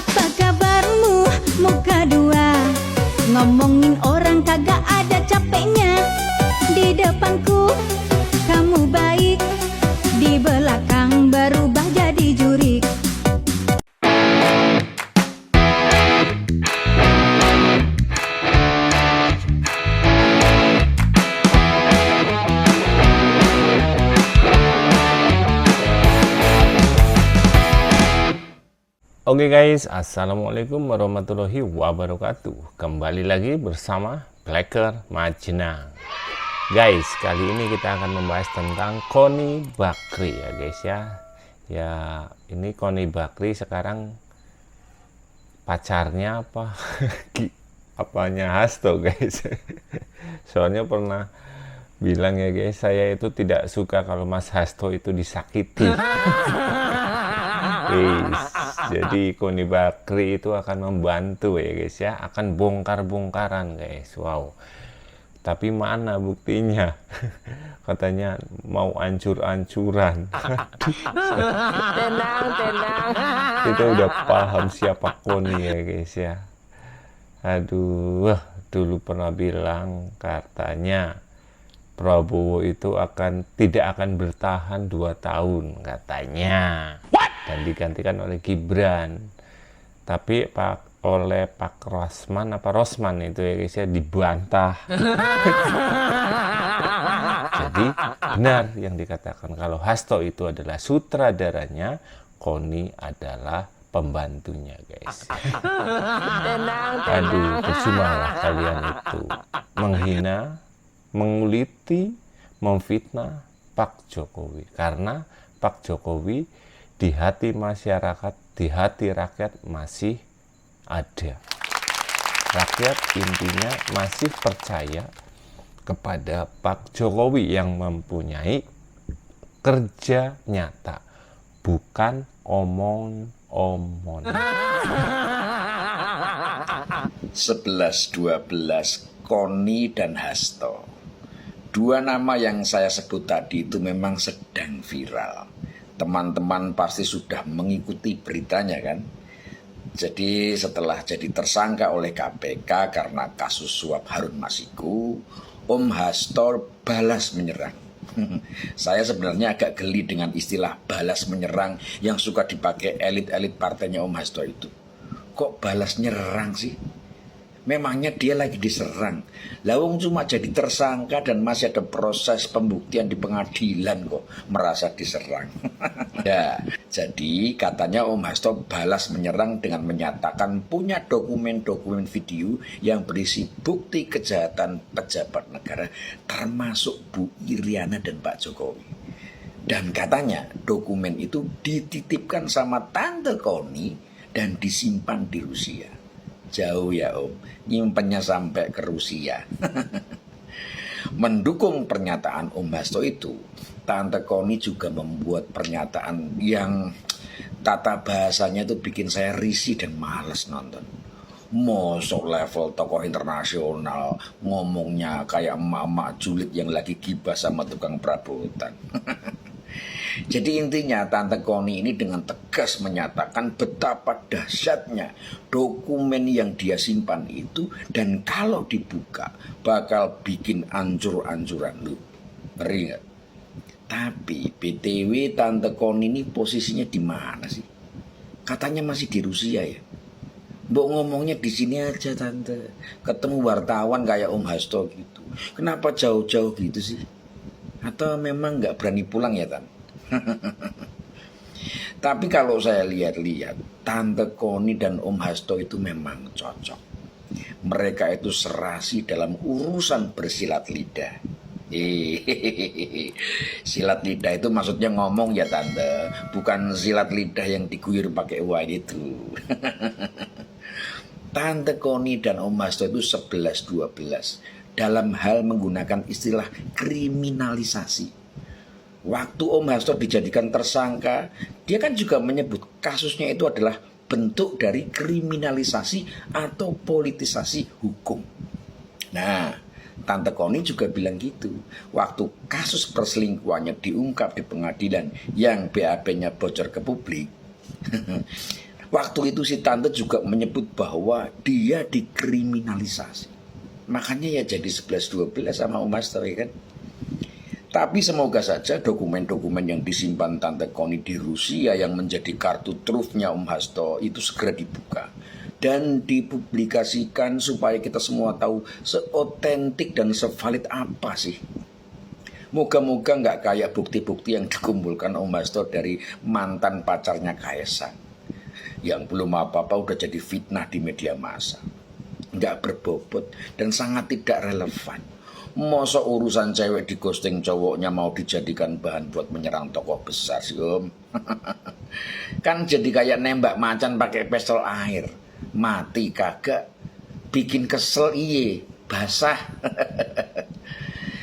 Apa kabarmu muka dua? Ngomongin orang kagak ada capeknya. Di depanku kamu baik, di belakang berubah jadi jurik. Oke guys, assalamualaikum warahmatullahi wabarakatuh. Kembali lagi bersama Blacker Majenang. Guys, kali ini kita akan membahas tentang Qony Bakri ya guys ya. Ya, ini Qony Bakri sekarang pacarnya apa? Apanya Hasto guys. Soalnya pernah bilang ya guys, saya itu tidak suka kalau Mas Hasto itu disakiti. Jadi Qony Bakri itu akan membantu ya guys ya, akan bongkar-bongkaran guys. Wow, tapi mana buktinya? Katanya mau ancur-ancuran. Tenang. Kita udah paham siapa Qony ya guys ya. Aduh, dulu pernah bilang katanya Prabowo itu tidak akan bertahan 2 tahun katanya. Dan digantikan oleh Gibran, tapi oleh Pak Rosman itu ya guys ya dibantah. Jadi benar yang dikatakan kalau Hasto itu adalah sutradaranya, Qony adalah pembantunya guys. Aduh, percuma lah kalian itu menghina, menguliti, memfitnah Pak Jokowi, karena Pak Jokowi di hati masyarakat, di hati rakyat masih ada. Rakyat intinya masih percaya kepada Pak Jokowi yang mempunyai kerja nyata, bukan omong-omong. 11-12 Qony dan Hasto. 2 nama yang saya sebut tadi itu memang sedang viral. Teman-teman pasti sudah mengikuti beritanya kan. Jadi setelah jadi tersangka oleh KPK karena kasus suap Harun Masiku, Om Hasto balas menyerang. Saya sebenarnya agak geli dengan istilah balas menyerang yang suka dipakai elit-elit partainya Om Hasto itu. Kok balas nyerang sih? Memangnya dia lagi diserang. Lawang cuma jadi tersangka dan masih ada proses pembuktian di pengadilan kok merasa diserang. Ya, jadi katanya Om Hasto balas menyerang dengan menyatakan punya dokumen-dokumen video yang berisi bukti kejahatan pejabat negara termasuk Bu Iriana dan Pak Jokowi. Dan katanya dokumen itu dititipkan sama Tante Qony dan disimpan di Rusia. Jauh ya Om, nyimpennya sampai ke Rusia. Mendukung pernyataan Om Hasto itu, Tante Qony juga membuat pernyataan yang tata bahasanya itu bikin saya risih dan malas nonton. Mosok level tokoh internasional ngomongnya kayak emak-emak julid yang lagi gibah sama tukang perabotan. Jadi intinya Tante Qony ini dengan tegas menyatakan betapa dahsyatnya dokumen yang dia simpan itu, dan kalau dibuka bakal bikin ancur-ancuran. Lu ngeri gak? Tapi BTW Tante Qony ini posisinya di mana sih? Katanya masih di Rusia ya. Mbok ngomongnya di sini aja Tante. Ketemu wartawan kayak Om Hasto gitu. Kenapa jauh-jauh gitu sih? Atau memang nggak berani pulang ya Tante? Tapi kalau saya lihat-lihat, Tante Qony dan Om Hasto itu memang cocok. Mereka itu serasi dalam urusan bersilat lidah. Silat lidah itu maksudnya ngomong ya Tante, bukan silat lidah yang diguyur pakai wine itu. Tante Qony dan Om Hasto itu 11-12 dalam hal menggunakan istilah kriminalisasi. Waktu Om Hasto dijadikan tersangka, dia kan juga menyebut kasusnya itu adalah bentuk dari kriminalisasi atau politisasi hukum. Nah, Tante Qony juga bilang gitu. Waktu kasus perselingkuhannya diungkap di pengadilan yang BAP-nya bocor ke publik, Waktu itu si tante juga menyebut bahwa dia dikriminalisasi. Makanya ya jadi 11-12 sama Om Hasto ya kan. Tapi semoga saja dokumen-dokumen yang disimpan Tante Koni di Rusia yang menjadi kartu trufnya Om Hasto itu segera dibuka dan dipublikasikan supaya kita semua tahu seotentik dan sevalid apa sih. Moga-moga nggak kayak bukti-bukti yang dikumpulkan Om Hasto dari mantan pacarnya Kaisang, yang belum apa-apa udah jadi fitnah di media massa, nggak berbobot dan sangat tidak relevan. Masa urusan cewek di ghosting cowoknya mau dijadikan bahan buat menyerang tokoh besar sih Om. Kan jadi kayak nembak macan pakai pistol air, mati kagak, bikin kesel iye, basah.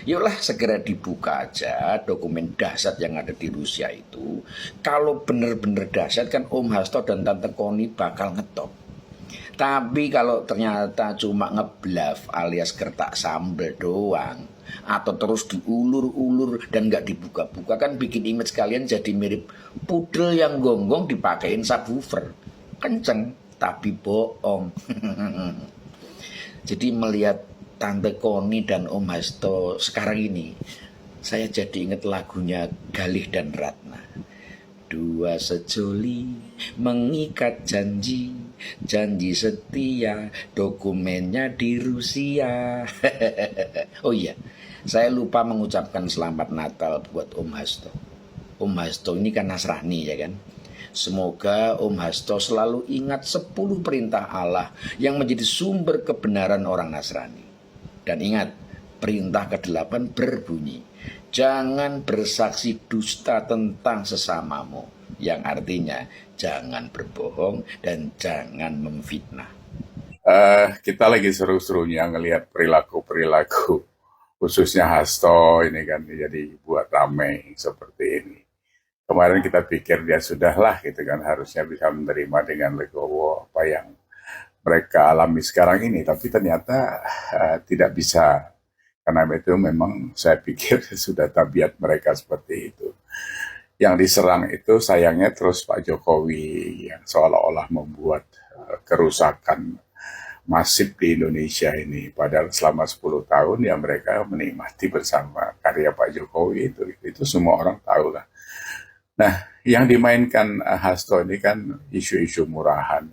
Yuklah segera dibuka aja dokumen dahsyat yang ada di Rusia itu. Kalau bener-bener dahsyat kan Om Hasto dan Tante Koni bakal ngetop. Tapi kalau ternyata cuma ngebluff alias gertak sambel doang, atau terus diulur-ulur dan nggak dibuka-buka, kan bikin image kalian jadi mirip pudel yang gonggong dipakein subwoofer. Kenceng tapi bohong. Jadi melihat Tante Koni dan Om Hasto sekarang ini, saya jadi ingat lagunya Galih dan Ratna. Dua sejoli mengikat janji, janji setia, dokumennya di Rusia. Oh iya, saya lupa mengucapkan selamat Natal buat Om Hasto. Om Hasto ini kan Nasrani ya kan. Semoga Om Hasto selalu ingat 10 perintah Allah yang menjadi sumber kebenaran orang Nasrani. Dan ingat, perintah ke-8 berbunyi, jangan bersaksi dusta tentang sesamamu, yang artinya jangan berbohong dan jangan memfitnah. Kita lagi seru-serunya ngelihat perilaku-perilaku, khususnya Hasto ini kan jadi buat rame seperti ini. Kemarin kita pikir dia sudahlah gitu kan, harusnya bisa menerima dengan legowo apa yang mereka alami sekarang ini, tapi ternyata tidak bisa. Karena itu memang saya pikir sudah tabiat mereka seperti itu. Yang diserang itu sayangnya terus Pak Jokowi yang seolah-olah membuat kerusakan masif di Indonesia ini. Padahal selama 10 tahun ya mereka menikmati bersama karya Pak Jokowi itu. Itu semua orang tahu lah. Nah, yang dimainkan Hasto ini kan isu-isu murahan.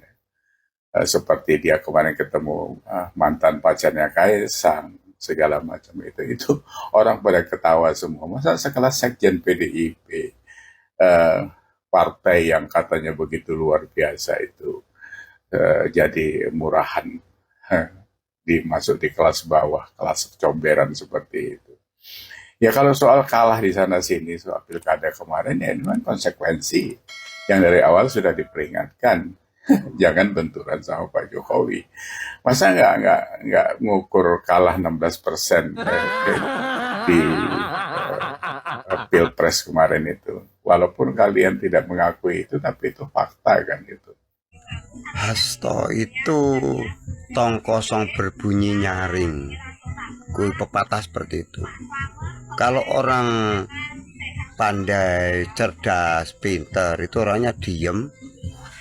Seperti dia kemarin ketemu mantan pacarnya Kaisang, segala macam itu orang pada ketawa semua. Masa sekelas sekjen PDIP, partai yang katanya begitu luar biasa itu jadi murahan, dimasuk di kelas bawah, kelas comberan seperti itu. Ya kalau soal kalah di sana sini soal pilkada kemarin ya ini kan konsekuensi yang dari awal sudah diperingatkan. Jangan benturan sama Pak Jokowi. Masa nggak ngukur kalah 16% di Pilpres kemarin itu. Walaupun kalian tidak mengakui itu, tapi itu fakta kan itu. Hasto itu tong kosong berbunyi nyaring. Kui pepatah seperti itu. Kalau orang pandai, cerdas, pintar itu orangnya diem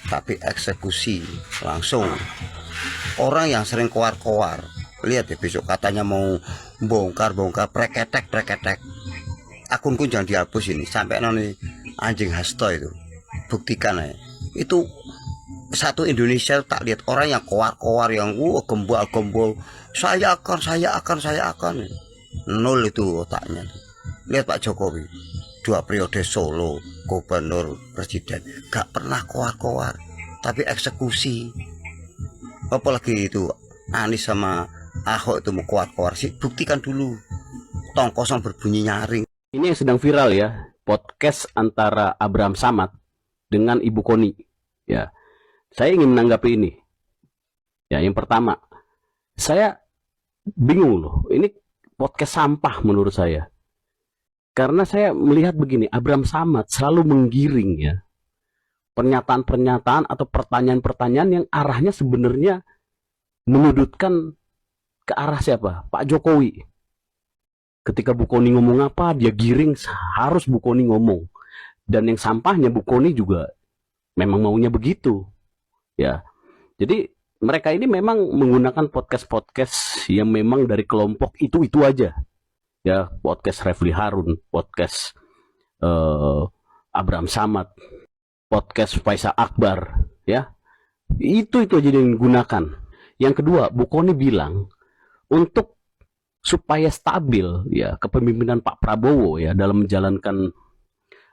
tapi eksekusi langsung. Orang yang sering koar-koar, lihat ya besok katanya mau bongkar preketek, akunku jangan dihapus ini sampai noni anjing Hasto itu buktikan ya. Itu satu Indonesia tak lihat orang yang koar-koar yang gembol, saya akan nol itu otaknya. Lihat Pak Jokowi 2 periode Solo, gubernur, presiden, gak pernah koar-koar, tapi eksekusi. Apalagi itu Anies sama Ahok itu mau koar-koar sih, buktikan dulu. Tong kosong berbunyi nyaring. Ini yang sedang viral ya, podcast antara Abraham Samad dengan Ibu Koni. Ya, saya ingin menanggapi ini. Ya, yang pertama, saya bingung loh. Ini podcast sampah menurut saya. Karena saya melihat begini, Abraham Samad selalu menggiring ya pernyataan-pernyataan atau pertanyaan-pertanyaan yang arahnya sebenarnya menyudutkan ke arah siapa? Pak Jokowi. Ketika Bu Koni ngomong apa, dia giring harus Bu Koni ngomong. Dan yang sampahnya Bu Koni juga memang maunya begitu. Ya, jadi mereka ini memang menggunakan podcast-podcast yang memang dari kelompok itu aja. Ya, podcast Refli Harun, podcast Abraham Samad, podcast Faisal Akbar, ya. Itu aja yang digunakan. Yang kedua, Bu Kony bilang untuk supaya stabil ya kepemimpinan Pak Prabowo ya dalam menjalankan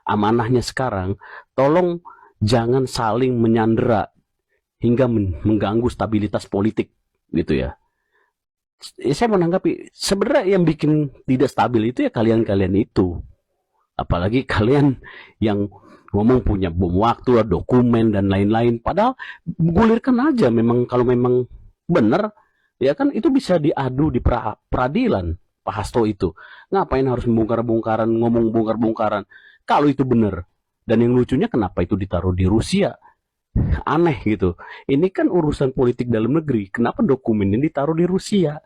amanahnya sekarang, tolong jangan saling menyandera hingga mengganggu stabilitas politik gitu ya. Saya menanggapi sebenarnya yang bikin tidak stabil itu ya kalian-kalian itu. Apalagi kalian yang ngomong punya bom waktu, dokumen dan lain-lain. Padahal gulirkan aja memang kalau memang benar ya kan itu bisa diadu di peradilan Pak Hasto itu. Ngapain harus membongkar-bongkaran, ngomong bongkar-bongkaran kalau itu benar. Dan yang lucunya kenapa itu ditaruh di Rusia? Aneh gitu. Ini kan urusan politik dalam negeri. Kenapa dokumennya ditaruh di Rusia?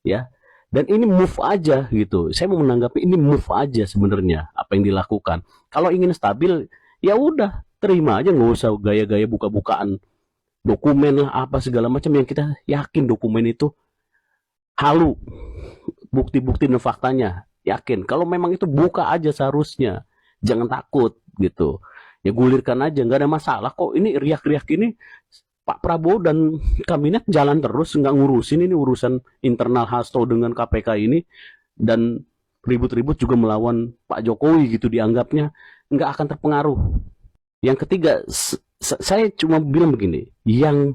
Ya. Dan ini move aja gitu. Saya mau menanggapi ini move aja sebenarnya apa yang dilakukan. Kalau ingin stabil, ya udah terima aja, nggak usah gaya-gaya buka-bukaan dokumen lah apa segala macam yang kita yakin dokumen itu halu, bukti-bukti dan faktanya yakin. Kalau memang itu buka aja seharusnya, jangan takut gitu. Ya gulirkan aja, nggak ada masalah kok. Ini riak-riak ini Pak Prabowo dan kabinet jalan terus, nggak ngurusin ini urusan internal Hasto dengan KPK ini, dan ribut-ribut juga melawan Pak Jokowi gitu dianggapnya, nggak akan terpengaruh. Yang ketiga, saya cuma bilang begini, yang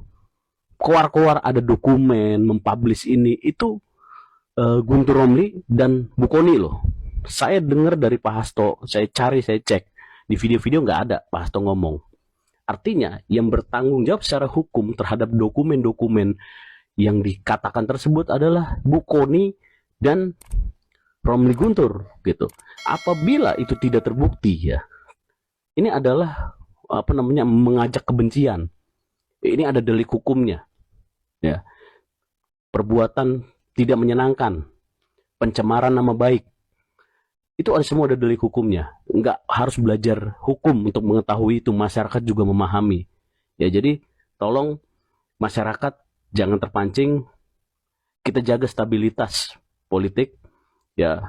keluar-keluar ada dokumen mempublish ini itu Guntur Romli dan Bu Kony loh. Saya dengar dari Pak Hasto, saya cari, saya cek di video-video nggak ada Pak Hasto ngomong. Artinya yang bertanggung jawab secara hukum terhadap dokumen-dokumen yang dikatakan tersebut adalah Bu Kony dan Romli Guntur gitu. Apabila itu tidak terbukti ya, ini adalah apa namanya mengajak kebencian. Ini ada delik hukumnya. Ya. Perbuatan tidak menyenangkan, pencemaran nama baik. Itu semua ada delik hukumnya. Nggak harus belajar hukum untuk mengetahui itu, masyarakat juga memahami. Ya, jadi tolong masyarakat jangan terpancing. Kita jaga stabilitas politik. Ya,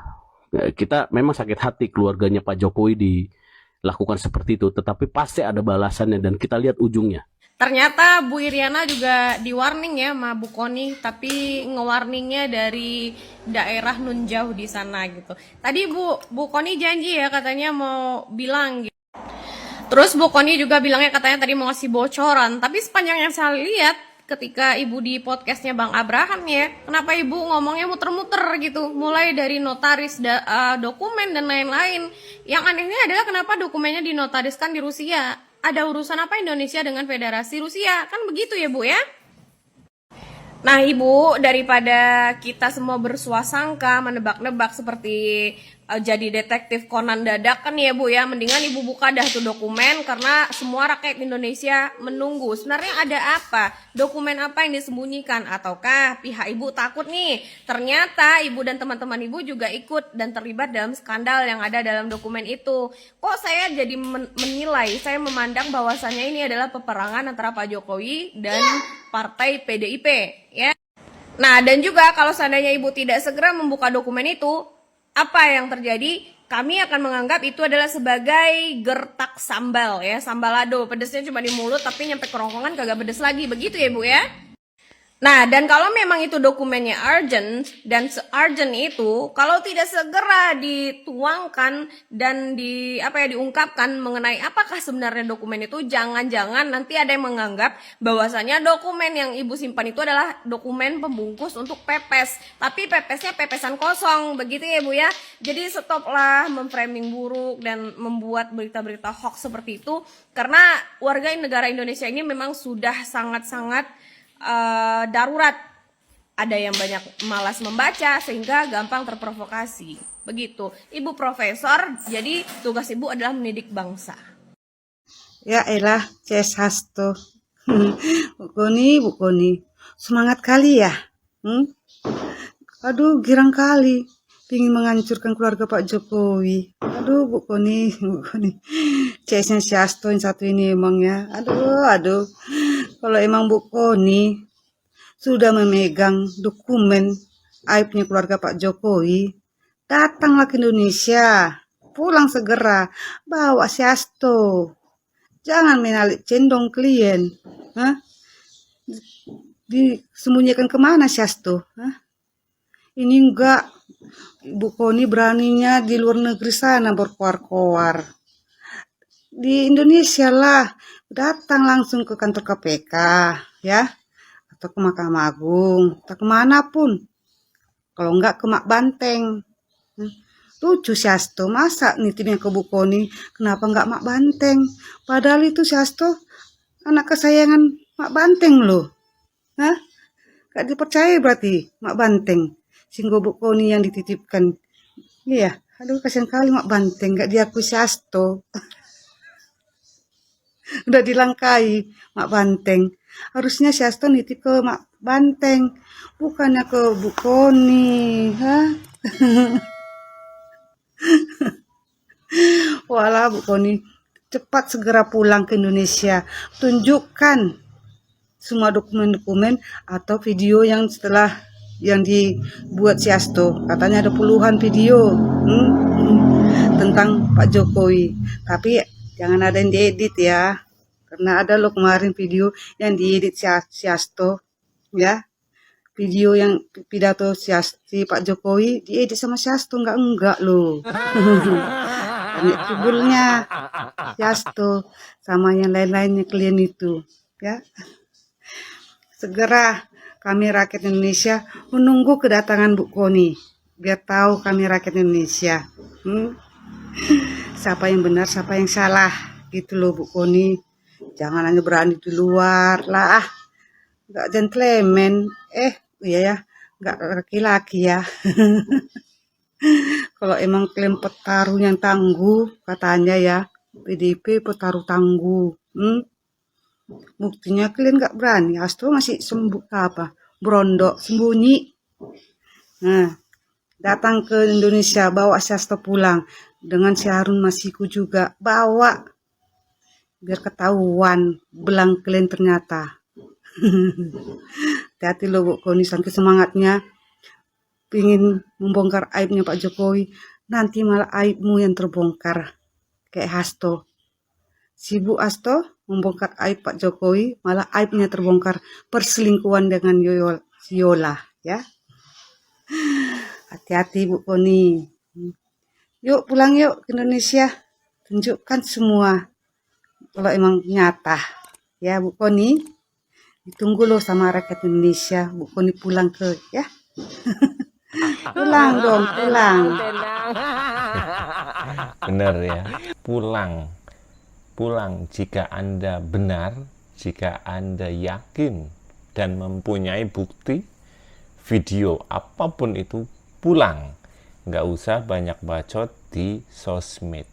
kita memang sakit hati keluarganya Pak Jokowi dilakukan seperti itu, tetapi pasti ada balasannya dan kita lihat ujungnya. Ternyata Bu Iriana juga di-warning ya sama Bu Kony, tapi nge-warningnya dari daerah nun jauh di sana gitu. Tadi Bu Kony janji ya katanya mau bilang gitu. Terus Bu Kony juga bilangnya katanya tadi mau ngasih bocoran, tapi sepanjang yang saya lihat ketika Ibu di podcastnya Bang Abraham ya, kenapa Ibu ngomongnya muter-muter gitu, mulai dari notaris, dokumen dan lain-lain. Yang anehnya adalah kenapa dokumennya dinotariskan di Rusia. Ada urusan apa Indonesia dengan Federasi Rusia? Kan begitu ya Bu ya? Nah Ibu, daripada kita semua bersuasangka, menebak-nebak seperti jadi detektif Conan dadakan ya Bu ya, mendingan Ibu buka dah tuh dokumen karena semua rakyat Indonesia menunggu. Sebenarnya ada apa? Dokumen apa yang disembunyikan? Ataukah pihak Ibu takut nih? Ternyata Ibu dan teman-teman Ibu juga ikut dan terlibat dalam skandal yang ada dalam dokumen itu. Kok saya jadi menilai, saya memandang bahwasannya ini adalah peperangan antara Pak Jokowi dan Partai PDIP ya. Nah, dan juga kalau seandainya Ibu tidak segera membuka dokumen itu, apa yang terjadi? Kami akan menganggap itu adalah sebagai gertak sambal ya, sambalado. Pedesnya cuma di mulut tapi nyampe kerongkongan kagak pedes lagi. Begitu ya Bu ya? Nah, dan kalau memang itu dokumennya urgent dan se-urgent itu, kalau tidak segera dituangkan dan diungkapkan mengenai apakah sebenarnya dokumen itu, jangan-jangan nanti ada yang menganggap bahwasanya dokumen yang Ibu simpan itu adalah dokumen pembungkus untuk pepes, tapi pepesnya pepesan kosong, begitu ya Bu ya. Jadi stoplah memframing buruk dan membuat berita-berita hoax seperti itu, karena warga negara Indonesia ini memang sudah sangat-sangat darurat. Ada yang banyak malas membaca sehingga gampang terprovokasi. Begitu. Ibu profesor, jadi tugas Ibu adalah mendidik bangsa. Ya elah, CS Hasto. Bu Kony, semangat kali ya. Aduh, girang kali. Pingin menghancurkan keluarga Pak Jokowi. Aduh, Bu Kony. CS-nya si Hasto yang satu ini emang ya. Aduh. Kalau emang Bu Koni sudah memegang dokumen aibnya keluarga Pak Jokowi, datanglah ke Indonesia, pulang segera, bawa si Hasto. Jangan menalik cendong klien. Hah? Disembunyikan kemana si Hasto? Hah? Ini enggak, Bu Koni beraninya di luar negeri sana berkoar-koar. Di Indonesia lah, datang langsung ke kantor KPK, ya, atau ke Mahkamah Agung, atau kemanapun. Kalau enggak ke Mak Banteng. Lucu si Hasto, masa nitipnya ke Bu Koni, kenapa enggak Mak Banteng? Padahal itu si Hasto anak kesayangan Mak Banteng loh. Hah? Gak dipercaya berarti Mak Banteng. Sehingga Bu Koni yang dititipkan. Iya, aduh kasihan kali Mak Banteng, gak diakui si Hasto. Udah dilangkai Mak Banteng. Harusnya si Hasto nitip ke Mak Banteng, bukannya ke Bu Koni. Hah? Walah Bu Koni, cepat segera pulang ke Indonesia. Tunjukkan semua dokumen-dokumen atau video yang setelah yang dibuat si Hasto. Katanya ada puluhan video tentang Pak Jokowi. Tapi jangan ada yang diedit ya. Karena ada loh kemarin video yang diedit si Hasto. Ya. Video yang pidato si Pak Jokowi diedit sama si Hasto. Enggak loh. Banyak kibulnya si Hasto sama yang lain-lainnya klien itu. Ya. Segera kami rakyat Indonesia menunggu kedatangan Bu Koni. Biar tahu kami rakyat Indonesia. Siapa yang benar, siapa yang salah. Gitu loh Bu Koni. Jangan hanya berani di luar lah. Nggak gentleman. Iya ya. Nggak laki-laki ya. Kalau emang klaim petarung yang tangguh. Katanya ya. PDIP petarung tangguh. Buktinya kalian nggak berani. Hasto masih berondok sembunyi. Nah, datang ke Indonesia bawa si Hasto pulang dengan si Harun Masiku juga bawa biar ketahuan belang kalian ternyata. Hati-hati lo Bu Koni, saking semangatnya pingin membongkar aibnya Pak Jokowi, nanti malah aibmu yang terbongkar kayak Hasto. Si Bu Hasto membongkar aib Pak Jokowi, malah aibnya terbongkar perselingkuhan dengan Yola, ya. Hati-hati Bu Koni. Yuk pulang yuk ke Indonesia, tunjukkan semua kalau emang nyata, ya Bu Koni. Ditunggu loh sama rakyat Indonesia, Bu Koni pulang ya. Pulang dong, pulang. Benar ya, pulang jika Anda benar, jika Anda yakin dan mempunyai bukti video apapun itu, pulang. Nggak usah banyak bacot di sosmed.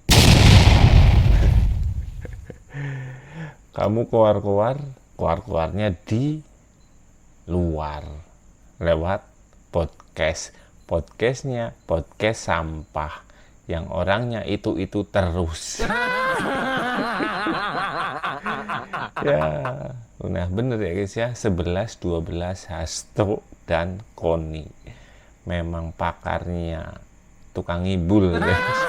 Kamu keluarnya di luar lewat podcastnya podcast sampah yang orangnya itu terus. Ya, nah bener ya guys ya, 11-12 Hasto dan Koni memang pakarnya tukang ngibul guys.